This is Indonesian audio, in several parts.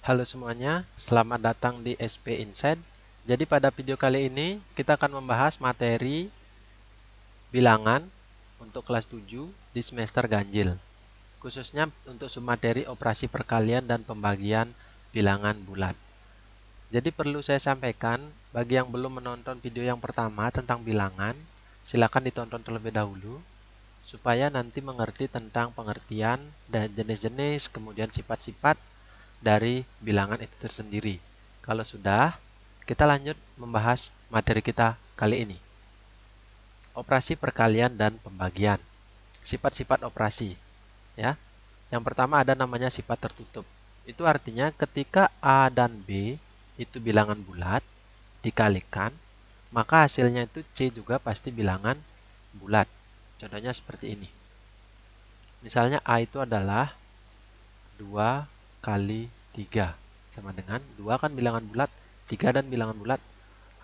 Halo semuanya, selamat datang di SP Insight. Jadi pada video kali ini kita akan membahas materi bilangan untuk kelas 7 di semester ganjil. Khususnya untuk submateri operasi perkalian dan pembagian bilangan bulat. Jadi perlu saya sampaikan, bagi yang belum menonton video yang pertama tentang bilangan, silakan ditonton terlebih dahulu supaya nanti mengerti tentang pengertian dan jenis-jenis kemudian sifat-sifat dari bilangan itu tersendiri. Kalau sudah, kita lanjut membahas materi kita kali ini. Operasi perkalian dan pembagian. Sifat-sifat operasi, ya. Yang pertama ada namanya sifat tertutup. Itu artinya ketika A dan B itu bilangan bulat dikalikan, maka hasilnya itu C juga pasti bilangan bulat. Contohnya seperti ini. Misalnya A itu adalah 2 kali 3 sama dengan 2 kan bilangan bulat, 3 dan bilangan bulat,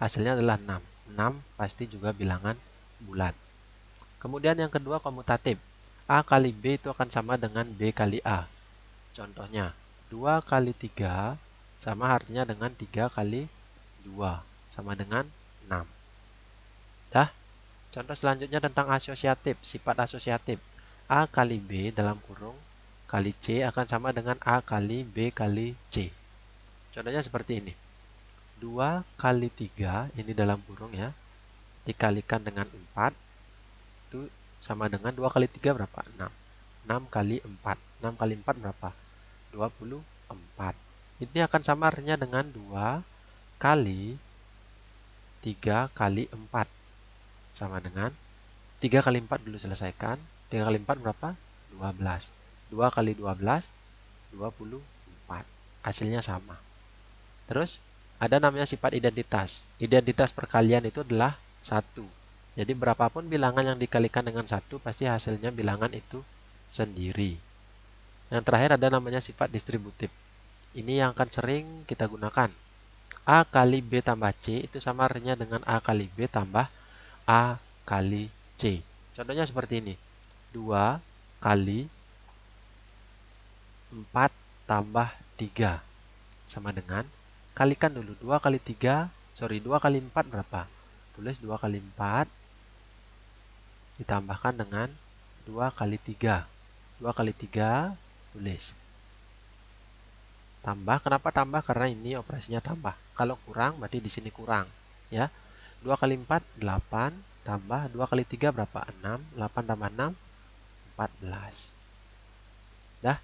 hasilnya adalah 6. 6 pasti juga bilangan bulat. Kemudian yang kedua komutatif. A kali B itu akan sama dengan B kali A. Contohnya, 2 kali 3 sama artinya dengan 3 kali 2 sama dengan 6. Dah, contoh selanjutnya tentang asosiatif, sifat asosiatif. A kali B dalam kurung kali C akan sama dengan A kali B kali C. Contohnya seperti ini. 2 kali 3 ini dalam kurung ya, dikalikan dengan 4 itu sama dengan 2 kali 3 berapa? 6. 6 kali 4. 6 kali 4 berapa? 24. Ini akan sama artinya dengan 2 kali 3 kali 4 sama dengan 3 kali 4 dulu selesaikan. 3 kali 4 berapa? 12. 2 kali 12 24. Hasilnya sama. Terus ada namanya sifat identitas. Identitas perkalian itu adalah 1. Jadi berapapun bilangan yang dikalikan dengan 1 pasti hasilnya bilangan itu sendiri. Yang terakhir ada namanya sifat distributif. Ini yang akan sering kita gunakan. A kali B tambah C itu sama artinya dengan A kali B tambah A kali C. Contohnya seperti ini. 2 kali 4 tambah 3 sama dengan, kalikan dulu 2 kali 3, 2 kali 4 berapa? Tulis 2 kali 4 ditambahkan dengan 2 kali 3. 2 kali 3 tulis. Tambah, kenapa tambah? Karena ini operasinya tambah. Kalau kurang berarti di sini kurang, ya. 2 kali 4 8 tambah 2 kali 3 berapa? 6. 8 tambah 6 14. Dah,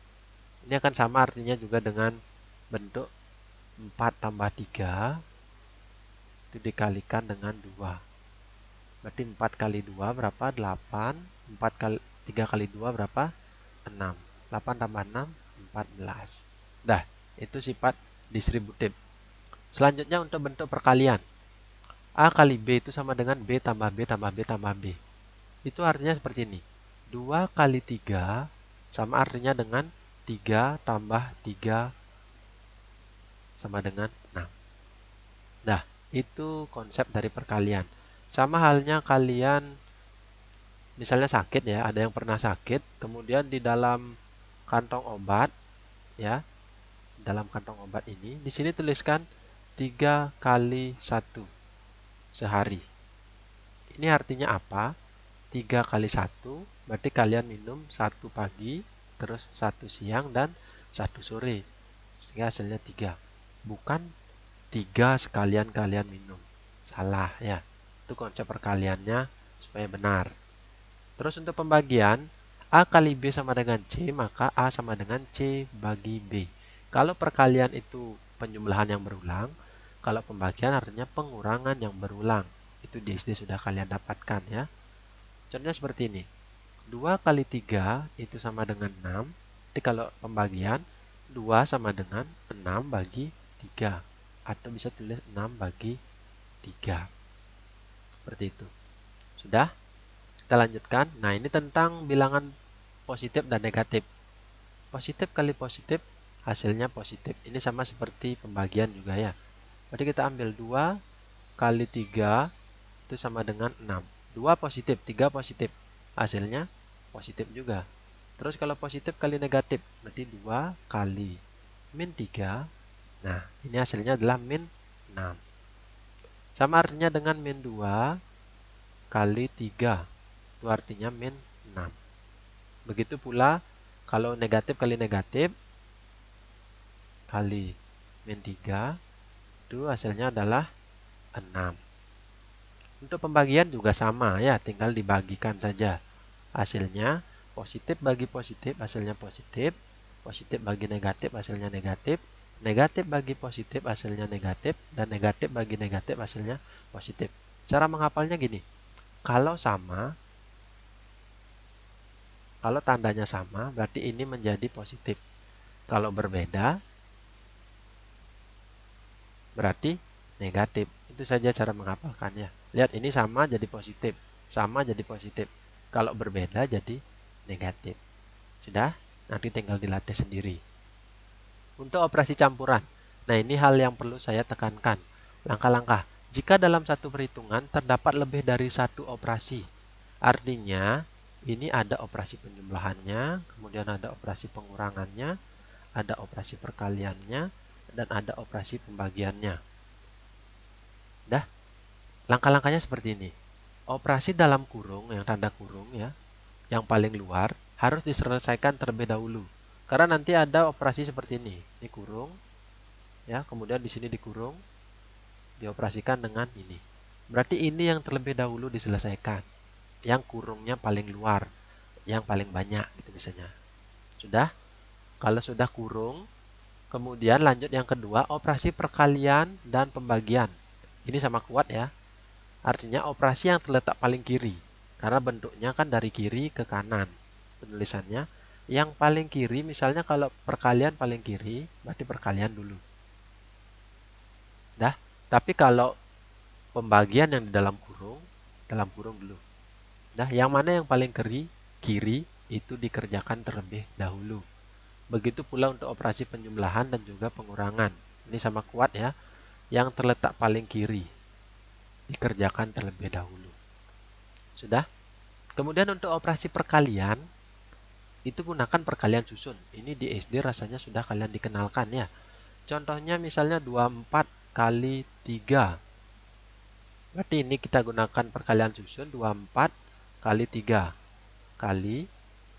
ini akan sama artinya juga dengan bentuk 4 tambah 3 itu dikalikan dengan 2. Berarti 4 kali 2 berapa? 8. 4 kali 3 kali 2 berapa? 6. 8 tambah 6 14. Dah, itu sifat distributif. Selanjutnya untuk bentuk perkalian. A kali B itu sama dengan B tambah B tambah B tambah B. Itu artinya seperti ini. 2 kali 3 sama artinya dengan 3 tambah 3 sama dengan 6. Nah, itu konsep dari perkalian. Sama halnya kalian misalnya sakit ya, ada yang pernah sakit, kemudian di dalam kantong obat ya, dalam kantong obat ini, di sini tuliskan 3 kali 1 sehari. Ini artinya apa? 3 kali 1 berarti kalian minum 1 pagi, terus 1 siang dan 1 sore. Sehingga hasilnya 3. Bukan 3 sekalian kalian minum. Salah ya. Itu konsep perkaliannya supaya benar. Terus untuk pembagian, A kali B sama dengan C, maka A sama dengan C bagi B. Kalau perkalian itu penjumlahan yang berulang, kalau pembagian artinya pengurangan yang berulang. Itu di SD sudah kalian dapatkan ya. Contohnya seperti ini. 2 kali 3 itu sama dengan 6. Jadi kalau pembagian, 2 sama dengan 6 bagi 3. Atau bisa tulis 6 bagi 3. Seperti itu. Sudah? Kita lanjutkan. Nah, ini tentang bilangan positif dan negatif. Positif kali positif, hasilnya positif. Ini sama seperti pembagian juga ya. Berarti kita ambil 2 kali 3 itu sama dengan 6. 2 positif, 3 positif. Hasilnya positif juga. Terus kalau positif kali negatif, berarti 2 kali min 3 Nah, ini hasilnya adalah min 6. Sama artinya dengan min 2 kali 3. Itu artinya min 6. Begitu pula kalau negatif kali negatif kali min 3, itu hasilnya adalah 6. Untuk pembagian juga sama ya, tinggal dibagikan saja. Hasilnya positif bagi positif, hasilnya positif. Positif bagi negatif, hasilnya negatif. Negatif bagi positif, hasilnya negatif. Dan negatif bagi negatif, hasilnya positif. Cara menghafalnya gini. Kalau sama, kalau tandanya sama, berarti ini menjadi positif. Kalau berbeda, berarti negatif. Itu saja cara menghafalkannya. Lihat, ini sama jadi positif. Sama jadi positif. Kalau berbeda jadi negatif. Sudah? Nanti tinggal dilatih sendiri. Untuk operasi campuran. Nah, ini hal yang perlu saya tekankan. Langkah-langkah. Jika dalam satu perhitungan terdapat lebih dari satu operasi. Artinya, ini ada operasi penjumlahannya, kemudian ada operasi pengurangannya, ada operasi perkaliannya, dan ada operasi pembagiannya. Dah, langkah-langkahnya seperti ini. Operasi dalam kurung, yang tanda kurung ya, yang paling luar, harus diselesaikan terlebih dahulu. Karena nanti ada operasi seperti ini. Ini kurung, ya, kemudian di sini dikurung, dioperasikan dengan ini. Berarti ini yang terlebih dahulu diselesaikan. Yang kurungnya paling luar, yang paling banyak, gitu misalnya. Sudah? Kalau sudah kurung, kemudian lanjut yang kedua, operasi perkalian dan pembagian. Ini sama kuat ya. Artinya operasi yang terletak paling kiri. Karena bentuknya kan dari kiri ke kanan. Penulisannya. Yang paling kiri, misalnya kalau perkalian paling kiri, berarti perkalian dulu. Dah. Tapi kalau pembagian yang di dalam kurung dulu. Nah, yang mana yang paling kiri itu dikerjakan terlebih dahulu. Begitu pula untuk operasi penjumlahan dan juga pengurangan. Ini sama kuat ya. Yang terletak paling kiri dikerjakan terlebih dahulu. Sudah? Kemudian untuk operasi perkalian, itu gunakan perkalian susun. Ini di SD rasanya sudah kalian dikenalkan ya. Contohnya misalnya 24 kali 3. Berarti ini kita gunakan perkalian susun 24 kali 3. Kali,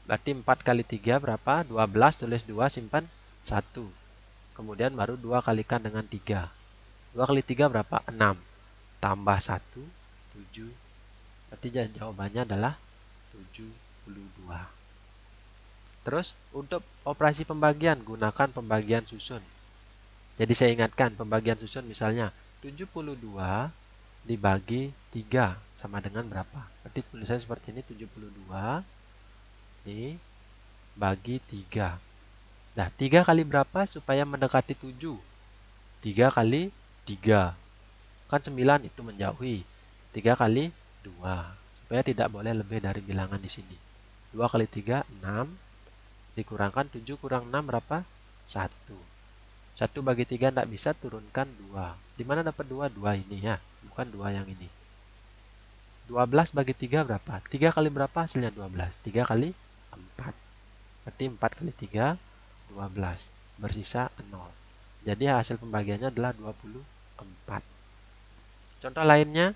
berarti 4 kali 3 berapa? 12, tulis 2, simpan 1. Kemudian baru 2 kalikan dengan 3. 2 kali 3 berapa? 6. Tambah 1, 7. Berarti jawabannya adalah 72. Terus untuk operasi pembagian, gunakan pembagian susun. Jadi saya ingatkan pembagian susun misalnya 72 dibagi 3 sama dengan berapa? Berarti tulisannya seperti ini, 72 ini bagi 3. Nah, 3 kali berapa supaya mendekati 7? 3 kali 3. Kan 9 itu menjauhi. 3 kali 2. Supaya tidak boleh lebih dari bilangan di sini. 2 kali 3, 6. Dikurangkan 7 kurang 6 berapa? 1. 1 bagi 3 tidak bisa, turunkan 2. Di mana dapat 2? 2 ini ya, bukan 2 yang ini. 12 bagi 3 berapa? 3 kali berapa hasilnya 12? 3 kali 4. Berarti 4 kali 3, 12. Bersisa 0. Jadi hasil pembagiannya adalah 24. Contoh lainnya,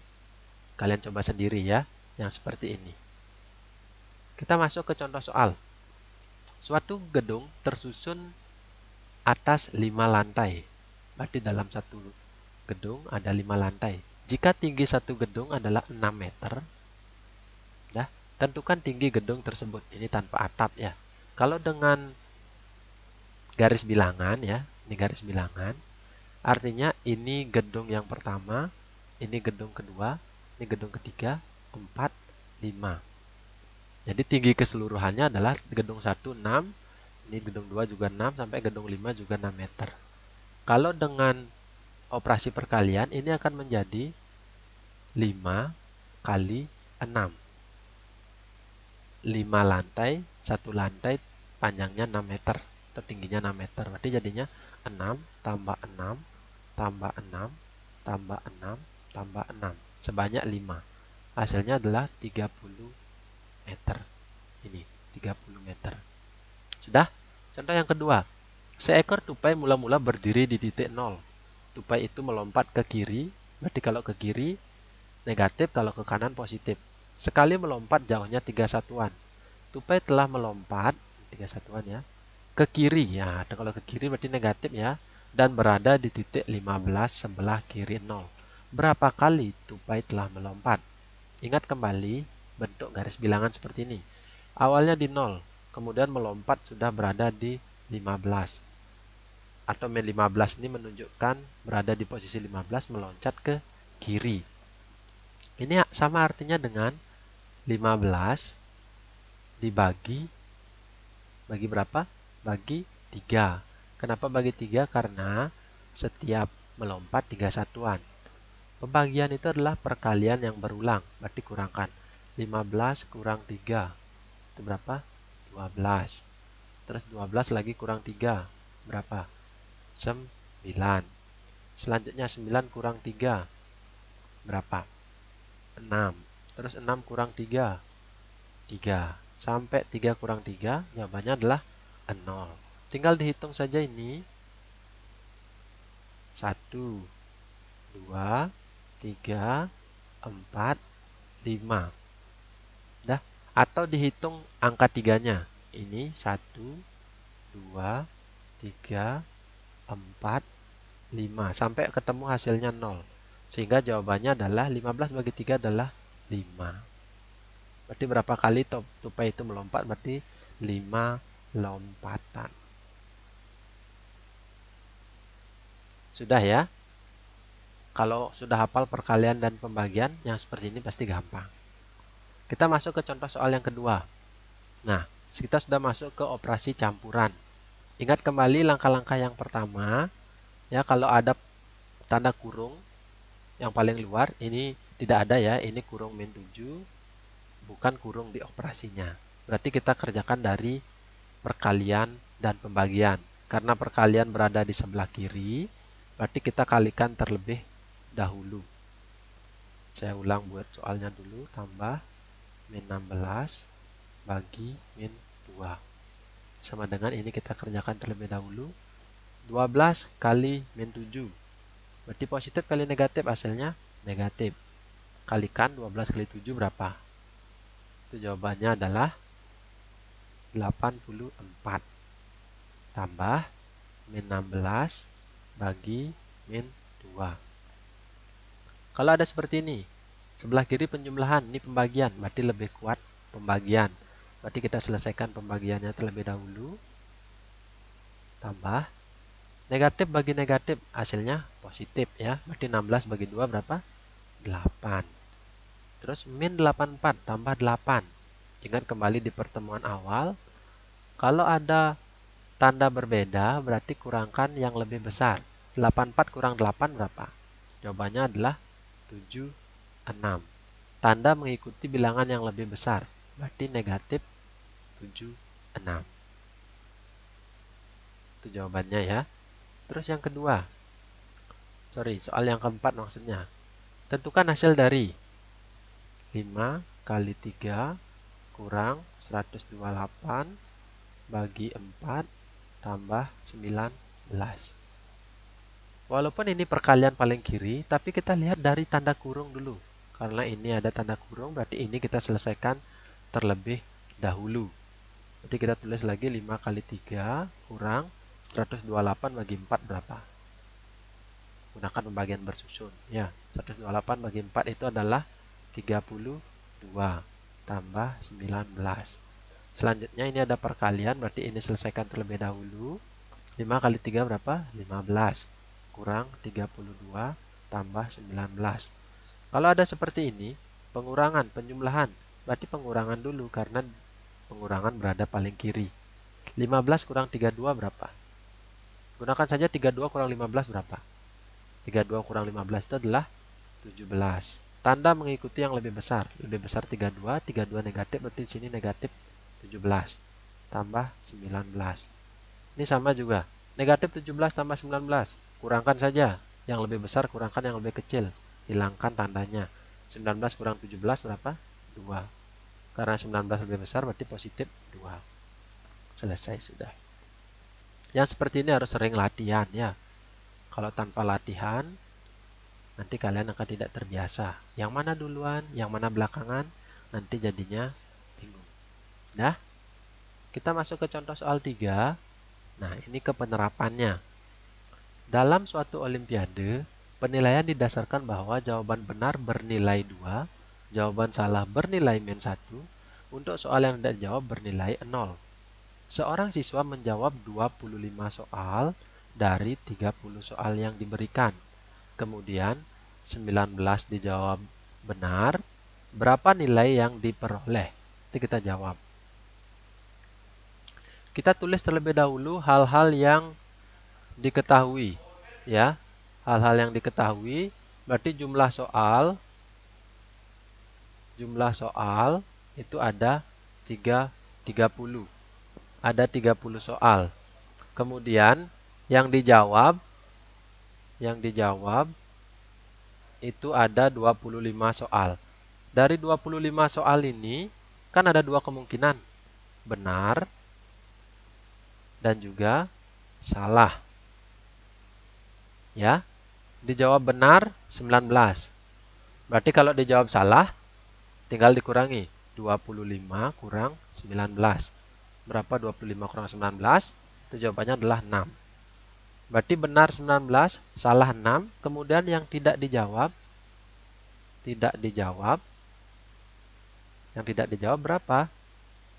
kalian coba sendiri ya, yang seperti ini. Kita masuk ke contoh soal. Suatu gedung tersusun atas 5 lantai. Berarti dalam satu gedung ada 5 lantai. Jika tinggi satu gedung adalah 6 meter, tentukan tinggi gedung tersebut. Ini tanpa atap ya. Kalau dengan garis bilangan ya, ini garis bilangan, artinya ini gedung yang pertama, ini gedung kedua, ini gedung ketiga, 4, 5. Jadi tinggi keseluruhannya adalah gedung 1 6, ini gedung 2 juga 6, sampai gedung 5 juga 6 meter. Kalau dengan operasi perkalian, ini akan menjadi 5 kali 6. 5 lantai, satu lantai panjangnya 6 meter, atau tingginya 6 meter. Berarti jadinya 6 tambah 6, tambah 6, tambah 6, tambah 6. Sebanyak 5. Hasilnya adalah 30 meter. Ini, 30 meter. Sudah? Contoh yang kedua. Seekor tupai mula-mula berdiri di titik 0. Tupai itu melompat ke kiri, berarti kalau ke kiri negatif, kalau ke kanan positif. Sekali melompat jauhnya 3 satuan. Tupai telah melompat 3 satuan ya, ke kiri ya. Kalau ke kiri berarti negatif ya, dan berada di titik 15 sebelah kiri 0. Berapa kali tupai telah melompat? Ingat kembali bentuk garis bilangan seperti ini. Awalnya di 0, kemudian melompat sudah berada di 15. Atau min 15 ini menunjukkan berada di posisi 15 meloncat ke kiri. Ini sama artinya dengan 15 dibagi berapa? Bagi 3. Kenapa bagi 3? Karena setiap melompat 3 satuan. Pembagian itu adalah perkalian yang berulang, berarti kurangkan. 15 kurang 3, itu berapa? 12. Terus 12 lagi kurang 3, berapa? 9. Selanjutnya 9 kurang 3, berapa? 6. Terus 6 kurang 3, 3. Sampai 3 kurang 3, jawabannya adalah 0. Tinggal dihitung saja ini. 1, 2, 3, 4, 5. Dah. Atau dihitung angka 3-nya. Ini 1, 2, 3, 4, 5. Sampai ketemu hasilnya 0. Sehingga jawabannya adalah 15 bagi 3 adalah 5. Berarti berapa kali tupai itu melompat? Berarti 5 lompatan. Sudah ya? Kalau sudah hafal perkalian dan pembagian, yang seperti ini pasti gampang. Kita masuk ke contoh soal yang kedua. Nah, kita sudah masuk ke operasi campuran. Ingat kembali langkah-langkah yang pertama. Ya, kalau ada tanda kurung yang paling luar, ini tidak ada ya. Ini kurung min 7, bukan kurung di operasinya. Berarti kita kerjakan dari perkalian dan pembagian. Karena perkalian berada di sebelah kiri, berarti kita kalikan terlebih dahulu. Saya ulang buat soalnya dulu. Tambah min 16 bagi min 2. Sama dengan ini kita kerjakan terlebih dahulu. 12 kali min 7. Berarti positif kali negatif, hasilnya negatif. Kalikan 12 kali 7 berapa? Itu jawabannya adalah 84. Tambah min 16 bagi min 2. Kalau ada seperti ini, sebelah kiri penjumlahan, ini pembagian, berarti lebih kuat pembagian. Berarti kita selesaikan pembagiannya terlebih dahulu. Tambah negatif bagi negatif, hasilnya positif ya. Berarti 16 bagi 2 berapa? 8. Terus min 84 tambah 8. Ingat kembali di pertemuan awal, kalau ada tanda berbeda berarti kurangkan yang lebih besar. 84 kurang 8 berapa? Jawabannya adalah 76. Tanda mengikuti bilangan yang lebih besar, berarti negatif 76. Itu jawabannya ya. Terus yang kedua, soal yang keempat maksudnya. Tentukan hasil dari 5 kali 3 kurang 128 bagi 4 tambah 19. Walaupun ini perkalian paling kiri, tapi kita lihat dari tanda kurung dulu. Karena ini ada tanda kurung, berarti ini kita selesaikan terlebih dahulu. Jadi kita tulis lagi 5 kali 3 kurang 128 bagi 4 berapa? Gunakan pembagian bersusun. Ya, 128 bagi 4 itu adalah 32 tambah 19. Selanjutnya ini ada perkalian, berarti ini selesaikan terlebih dahulu. 5 kali 3 berapa? 15. Kurang 32 tambah 19. Kalau ada seperti ini, pengurangan, penjumlahan. Berarti pengurangan dulu karena pengurangan berada paling kiri. 15 kurang 32 berapa? Gunakan saja 32 kurang 15 berapa? 32 kurang 15 itu adalah 17. Tanda mengikuti yang lebih besar. Lebih besar 32, 32 negatif, berarti di sini negatif 17. Tambah 19. Ini sama juga. Negatif 17 tambah 19. Kurangkan saja. Yang lebih besar kurangkan yang lebih kecil. Hilangkan tandanya. 19 kurang 17 berapa? 2. Karena 19 lebih besar berarti positif 2. Selesai sudah. Yang seperti ini harus sering latihan ya. Kalau tanpa latihan, nanti kalian akan tidak terbiasa. Yang mana duluan, yang mana belakangan, nanti jadinya bingung. Nah, kita masuk ke contoh soal 3. Nah, ini ke penerapannya. Dalam suatu olimpiade, penilaian didasarkan bahwa jawaban benar bernilai 2, jawaban salah bernilai -1, untuk soal yang tidak dijawab bernilai 0. Seorang siswa menjawab 25 soal dari 30 soal yang diberikan. Kemudian 19 dijawab benar. Berapa nilai yang diperoleh? Itu kita jawab. Kita tulis terlebih dahulu hal-hal yang diketahui, ya. Hal-hal yang diketahui berarti jumlah soal itu ada 30. Ada 30 soal. Kemudian yang dijawab itu ada 25 soal. Dari 25 soal ini kan ada dua kemungkinan, benar dan juga salah. Ya, dijawab benar 19. Berarti kalau dijawab salah tinggal dikurangi 25 kurang 19. Berapa 25 kurang 19? Itu jawabannya adalah 6. Berarti benar 19, salah 6. Kemudian yang tidak dijawab berapa?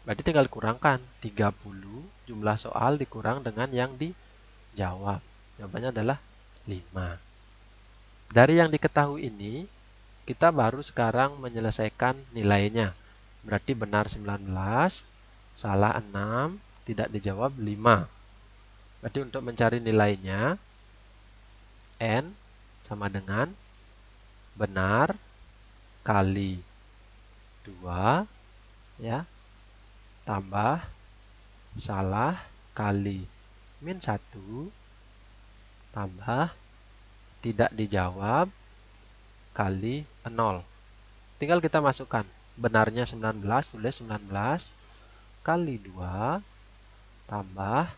Berarti tinggal dikurangkan 30 jumlah soal dikurang dengan yang dijawab. Jawabannya adalah 5. Dari yang diketahui ini, kita baru sekarang menyelesaikan nilainya. Berarti benar 19, salah 6, tidak dijawab 5. Berarti untuk mencari nilainya, N sama dengan benar kali 2, ya, tambah salah kali -1, tambah tidak dijawab kali 0. Tinggal kita masukkan. Benarnya 19, tulis 19 kali 2, tambah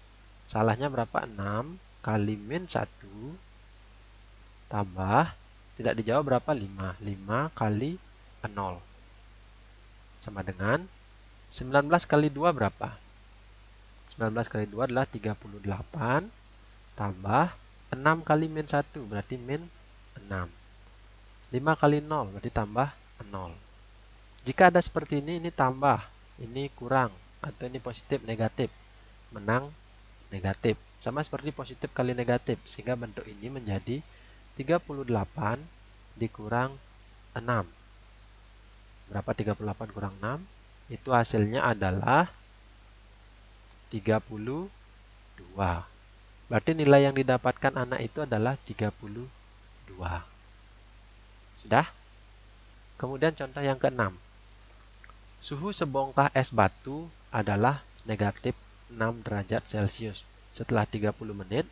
salahnya berapa? 6 kali -1, tambah tidak dijawab berapa? 5. 5 kali 0. Sama dengan 19 kali 2 berapa? 19 kali 2 adalah 38, tambah 6 kali -1 berarti -6. 5 kali 0 berarti tambah 0. Jika ada seperti ini tambah, ini kurang, atau ini positif, negatif. Menang, negatif. Sama seperti positif kali negatif, sehingga bentuk ini menjadi 38 dikurang 6. Berapa 38 kurang 6? Itu hasilnya adalah 32. Berarti nilai yang didapatkan anak itu adalah 32. Sudah? Kemudian contoh yang ke-6. Suhu sebongkah es batu adalah negatif 6 derajat Celcius. Setelah 30 menit,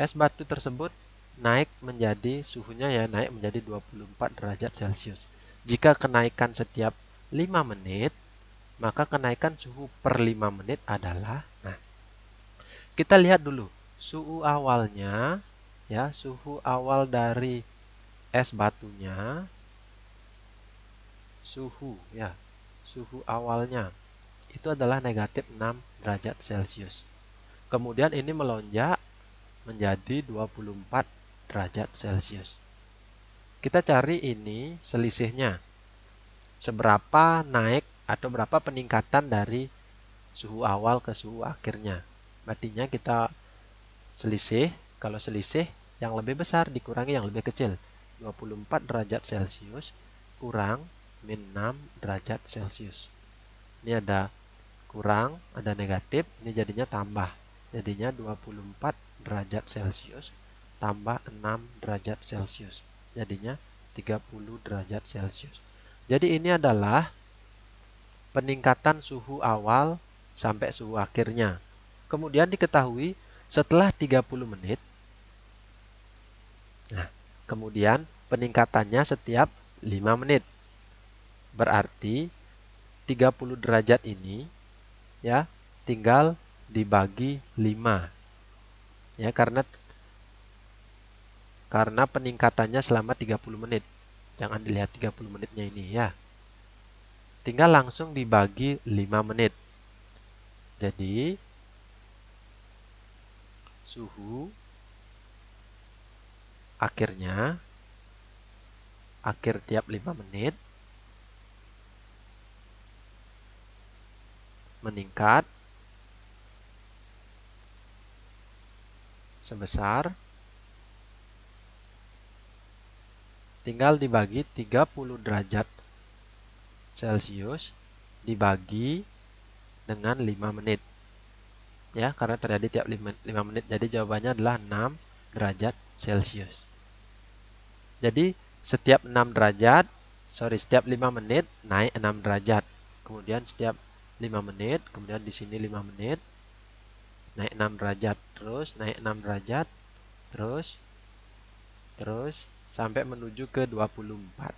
es batu tersebut naik menjadi suhunya naik menjadi 24 derajat Celcius. Jika kenaikan setiap 5 menit, maka kenaikan suhu per 5 menit adalah, nah, kita lihat dulu suhu awalnya, ya, suhu awal dari es batunya, suhu awalnya itu adalah negatif 6 derajat Celcius. Kemudian ini melonjak menjadi 24 derajat Celcius. Kita cari ini selisihnya. Seberapa naik atau berapa peningkatan dari suhu awal ke suhu akhirnya. Artinya kita selisih, kalau selisih yang lebih besar dikurangi yang lebih kecil. 24 derajat Celcius kurang -6 derajat Celcius. Ini ada kurang, ada negatif, ini jadinya tambah. Jadinya 24 derajat Celcius tambah 6 derajat Celcius. Jadinya 30 derajat Celcius. Jadi ini adalah peningkatan suhu awal sampai suhu akhirnya. Kemudian diketahui setelah 30 menit, nah, kemudian peningkatannya setiap 5 menit. Berarti 30 derajat ini, ya, tinggal dibagi 5. Ya, karena peningkatannya selama 30 menit. Jangan dilihat 30 menitnya ini ya. Tinggal langsung dibagi 5 menit. Jadi suhu akhir tiap 5 menit meningkat sebesar, tinggal dibagi 30 derajat Celcius dibagi dengan 5 menit. Ya, karena terjadi tiap 5 menit. Jadi jawabannya adalah 6 derajat Celcius. Jadi setiap 5 menit naik 6 derajat. Kemudian setiap 5 menit, kemudian di sini 5 menit naik 6 derajat, terus naik 6 derajat, terus sampai menuju ke 24.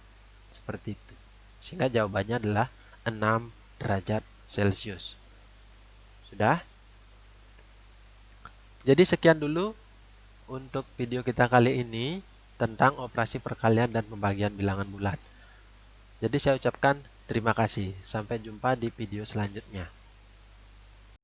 Seperti itu. Sehingga jawabannya adalah 6 derajat Celcius. Sudah? Jadi sekian dulu untuk video kita kali ini tentang operasi perkalian dan pembagian bilangan bulat. Jadi saya ucapkan terima kasih. Sampai jumpa di video selanjutnya.